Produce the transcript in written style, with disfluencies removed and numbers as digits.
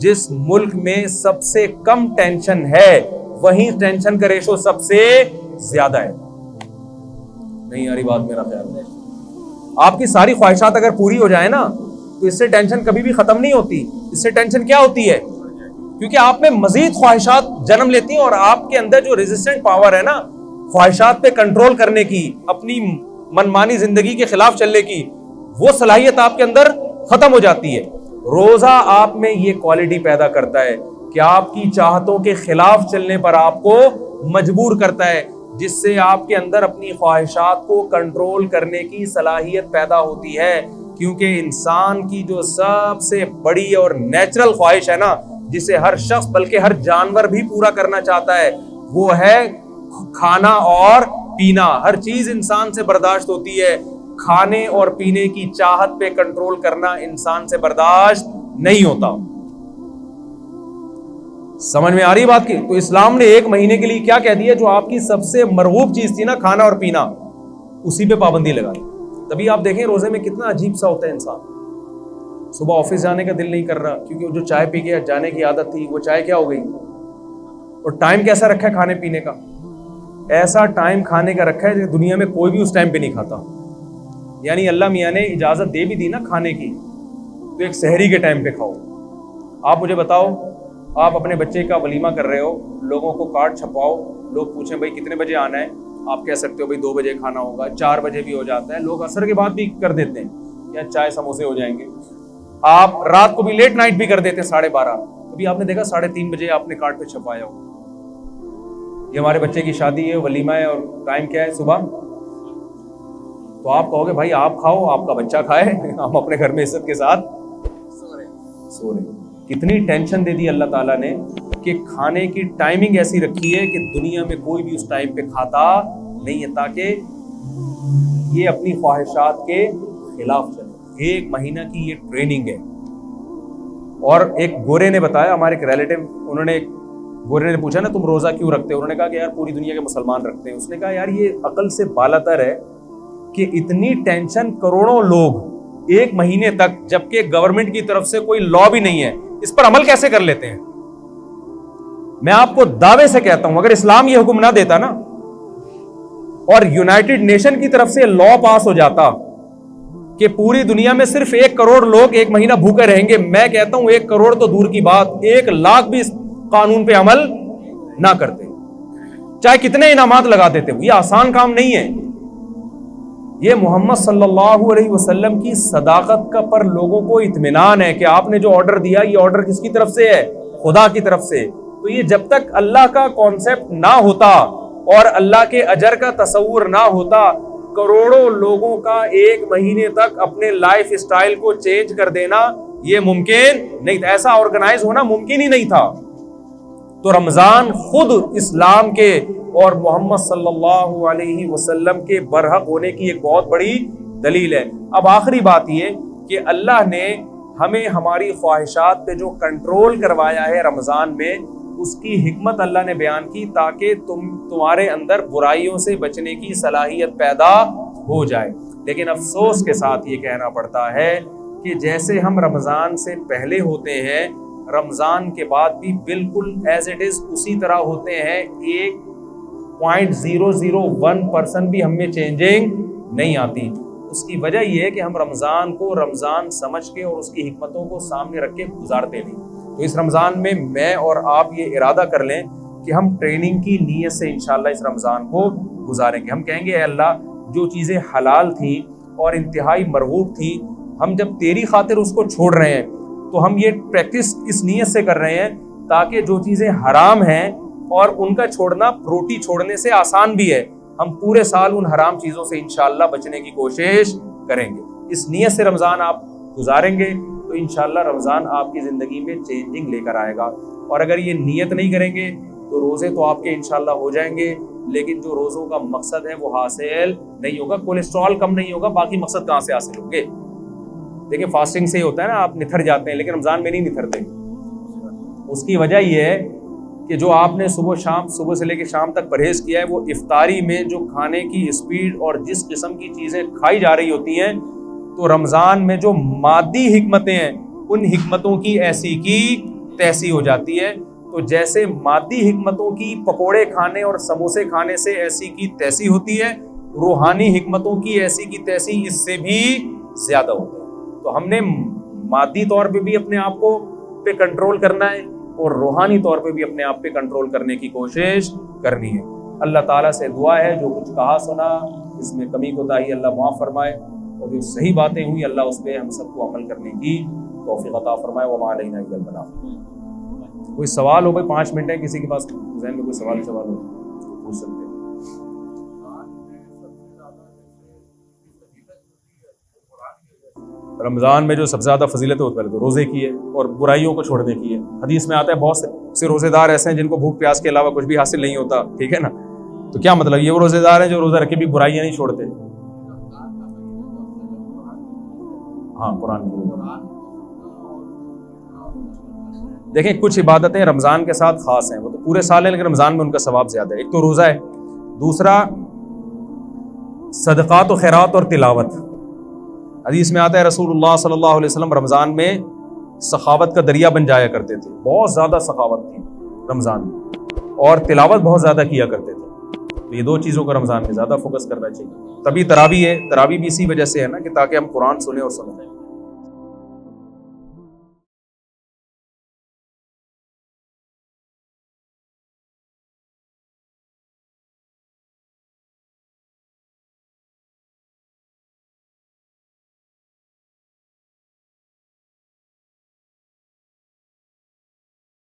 جس ملک میں سب سے کم ٹینشن ہے وہیں ٹینشن کا ریشو سب سے زیادہ ہے. نہیں آ رہی بات میرا خیال ہے. آپ کی ساری خواہشات اگر پوری ہو جائے نا تو اس سے ٹینشن کبھی بھی ختم نہیں ہوتی. اس سے ٹینشن کیا ہوتی ہے؟ کیونکہ آپ میں مزید خواہشات جنم لیتی ہیں, اور آپ کے اندر جو ریزسٹنٹ پاور ہے نا خواہشات پہ کنٹرول کرنے کی, اپنی منمانی زندگی کے خلاف چلنے کی, وہ صلاحیت آپ کے اندر ختم ہو جاتی ہے. روزہ آپ میں یہ کوالٹی پیدا کرتا ہے کہ آپ کی چاہتوں کے خلاف چلنے پر آپ کو مجبور کرتا ہے, جس سے آپ کے اندر اپنی خواہشات کو کنٹرول کرنے کی صلاحیت پیدا ہوتی ہے. کیونکہ انسان کی جو سب سے بڑی اور نیچرل خواہش ہے نا, جسے ہر شخص بلکہ ہر جانور بھی پورا کرنا چاہتا ہے, وہ ہے کھانا اور پینا. ہر چیز انسان سے برداشت ہوتی ہے, کھانے اور پینے کی چاہت پہ کنٹرول کرنا انسان سے برداشت نہیں ہوتا. سمجھ میں آ رہی بات کی؟ تو اسلام نے 1 مہینے کے لیے کیا کہہ دیا؟ جو آپ کی سب سے مرغوب چیز تھی نا, کھانا اور پینا, اسی پہ پابندی لگائی. تبھی آپ دیکھیں روزے میں کتنا عجیب سا ہوتا ہے انسان. صبح آفس جانے کا دل نہیں کر رہا کیونکہ جو چائے پی کے جانے کی عادت تھی وہ چائے کیا ہو گئی, اور ٹائم کیسا رکھا ہے کھانے پینے کا؟ ایسا ٹائم کھانے کا رکھا ہے جو دنیا میں کوئی بھی اس ٹائم پہ نہیں کھاتا. یعنی اللہ میاں نے اجازت دے بھی دی نا کھانے کی, تو ایک سحری کے ٹائم پہ کھاؤ. آپ مجھے بتاؤ, آپ اپنے بچے کا ولیمہ کر رہے ہو, لوگوں کو کارڈ چھپاؤ, لوگ پوچھیں بھائی کتنے بجے آنا ہے, آپ کہہ سکتے ہو بھائی 2 بجے کھانا ہوگا, 4 بجے بھی ہو جاتا ہے, لوگ عصر کے بعد بھی کر دیتے ہیں, یا چائے سموسے ہو جائیں گے. آپ رات کو بھی لیٹ نائٹ بھی کر دیتے ہیں 12:30. ابھی آپ نے دیکھا 3:30 بجے آپ نے کارڈ پہ چھپایا ہو. یہ ہمارے بچے کی شادی ہے, ولیمہ ہے, اور ٹائم کیا ہے صبح. تو آپ کہو گے بھائی آپ کھاؤ, آپ کا بچہ کھائے, ہم اپنے گھر میں عزت کے ساتھ سو رہے. کتنی ٹینشن دے دی اللہ تعالیٰ نے کہ کھانے کی ٹائمنگ ایسی رکھی ہے کہ دنیا میں کوئی بھی اس ٹائم پہ کھاتا نہیں ہے, تاکہ یہ اپنی خواہشات کے خلاف چلے. 1 مہینہ کی یہ ٹریننگ ہے. اور ایک گورے نے بتایا, ہمارے ایک ریلیٹو, گورے نے پوچھا نا تم روزہ کیوں رکھتے ہو؟ انہوں نے کہا کہ یار پوری دنیا کے مسلمان رکھتے ہیں. اس نے کہا یار یہ عقل سے بالاتر ہے کہ اتنی ٹینشن کروڑوں لوگ 1 مہینے تک, جبکہ گورنمنٹ کی طرف سے کوئی لا بھی نہیں ہے, اس پر عمل کیسے کر لیتے ہیں؟ میں آپ کو دعوے سے کہتا ہوں اگر اسلام یہ حکم نہ دیتا نا, اور یونائٹڈ نیشن کی طرف سے لا پاس ہو جاتا کہ پوری دنیا میں صرف 1 کروڑ لوگ 1 مہینہ بھوکے رہیں گے, میں کہتا ہوں 1 کروڑ تو دور کی بات, 1 لاکھ بھی اس قانون پہ عمل نہ کرتے, چاہے کتنے انعامات لگا دیتے. یہ آسان کام نہیں ہے. یہ محمد صلی اللہ علیہ وسلم کی صداقت کا پر لوگوں کو اطمینان ہے کہ آپ نے جو آرڈر دیا یہ آرڈر کس کی طرف سے ہے؟ خدا کی طرف سے. تو یہ جب تک اللہ کا کانسیپٹ نہ ہوتا اور اللہ کے اجر کا تصور نہ ہوتا, کروڑوں لوگوں کا 1 مہینے تک اپنے لائف اسٹائل کو چینج کر دینا یہ ممکن نہیں تھا. ایسا آرگنائز ہونا ممکن ہی نہیں تھا. تو رمضان خود اسلام کے اور محمد صلی اللہ علیہ وسلم کے برحق ہونے کی ایک بہت بڑی دلیل ہے. اب آخری بات یہ کہ اللہ نے ہمیں ہماری خواہشات پہ جو کنٹرول کروایا ہے رمضان میں, اس کی حکمت اللہ نے بیان کی تاکہ تمہارے اندر برائیوں سے بچنے کی صلاحیت پیدا ہو جائے. لیکن افسوس کے ساتھ یہ کہنا پڑتا ہے کہ جیسے ہم رمضان سے پہلے ہوتے ہیں, رمضان کے بعد بھی بالکل ایز اٹ از اسی طرح ہوتے ہیں. 1.001% بھی ہم میں چینجنگ نہیں آتی. اس کی وجہ یہ ہے کہ ہم رمضان کو رمضان سمجھ کے اور اس کی حکمتوں کو سامنے رکھ کے گزارتے نہیں. تو اس رمضان میں میں اور آپ یہ ارادہ کر لیں کہ ہم ٹریننگ کی نیت سے انشاءاللہ اس رمضان کو گزاریں گے. ہم کہیں گے اے اللہ جو چیزیں حلال تھیں اور انتہائی مرغوب تھیں, ہم جب تیری خاطر اس کو چھوڑ رہے ہیں تو ہم یہ پریکٹس اس نیت سے کر رہے ہیں تاکہ جو چیزیں حرام ہیں اور ان کا چھوڑنا روٹی چھوڑنے سے آسان بھی ہے, ہم پورے سال ان حرام چیزوں سے انشاءاللہ بچنے کی کوشش کریں گے. اس نیت سے رمضان آپ گزاریں گے تو انشاءاللہ رمضان آپ کی زندگی میں چینجنگ لے کر آئے گا. اور اگر یہ نیت نہیں کریں گے تو روزے تو آپ کے انشاءاللہ ہو جائیں گے, لیکن جو روزوں کا مقصد ہے وہ حاصل نہیں ہوگا. کولیسٹرول کم نہیں ہوگا, باقی مقصد کہاں سے حاصل ہوں گے؟ دیکھیں فاسٹنگ سے ہی ہوتا ہے نا, آپ نتھر جاتے ہیں لیکن رمضان میں نہیں نتھرتے. اس کی وجہ یہ ہے کہ جو آپ نے صبح سے لے کے شام تک پرہیز کیا ہے, وہ افطاری میں جو کھانے کی اسپیڈ اور جس قسم کی چیزیں کھائی جا رہی ہوتی ہیں, تو رمضان میں جو مادی حکمتیں ہیں ان حکمتوں کی ایسی کی تیسی ہو جاتی ہے. تو جیسے مادی حکمتوں کی پکوڑے کھانے اور سموسے کھانے سے ایسی کی تیسی ہوتی ہے، روحانی حکمتوں کی ایسی کی تیسی اس سے بھی زیادہ ہوتی ہے. تو ہم نے مادی طور پہ بھی اپنے آپ کو پہ کنٹرول کرنا ہے اور روحانی طور پہ بھی اپنے آپ پہ کنٹرول کرنے کی کوشش کرنی ہے. اللہ تعالیٰ سے دعا ہے جو کچھ کہا سنا اس میں کمی کوتاہی اللہ معاف فرمائے، اور جو صحیح باتیں ہوئی اللہ اس پہ ہم سب کو عمل کرنے کی توفیق عطا فرمائے. وما علینا الا البلاغ. کوئی سوال ہو بھائی 5 منٹ ہے، کسی کے پاس ذہن میں کوئی سوال ہو تو پوچھ سکتے ہیں. رمضان میں جو سب سے زیادہ فضیلت ہے وہ پہلے تو روزے کی ہے اور برائیوں کو چھوڑنے کی ہے. حدیث میں آتا ہے بہت سے روزے دار ایسے ہیں جن کو بھوک پیاس کے علاوہ کچھ بھی حاصل نہیں ہوتا، ٹھیک ہے نا. تو کیا مطلب، یہ وہ روزے دار ہیں جو روزہ رکھ کے بھی برائیاں نہیں چھوڑتے. ہاں قرآن کی دیکھیں کچھ عبادتیں رمضان کے ساتھ خاص ہیں، وہ تو پورے سال ہیں لیکن رمضان میں ان کا ثواب زیادہ ہے. ایک تو روزہ ہے، دوسرا صدقات و خیرات اور تلاوت. حدیث میں آتا ہے رسول اللہ صلی اللہ علیہ وسلم رمضان میں سخاوت کا دریا بن جایا کرتے تھے. بہت زیادہ سخاوت تھی رمضان میں، اور تلاوت بہت زیادہ کیا کرتے تھے. تو یہ 2 چیزوں کو رمضان میں زیادہ فوکس کرنا چاہیے. تبھی تراویح ہے، تراویح بھی اسی وجہ سے ہے نا کہ تاکہ ہم قرآن سنیں اور سنیں.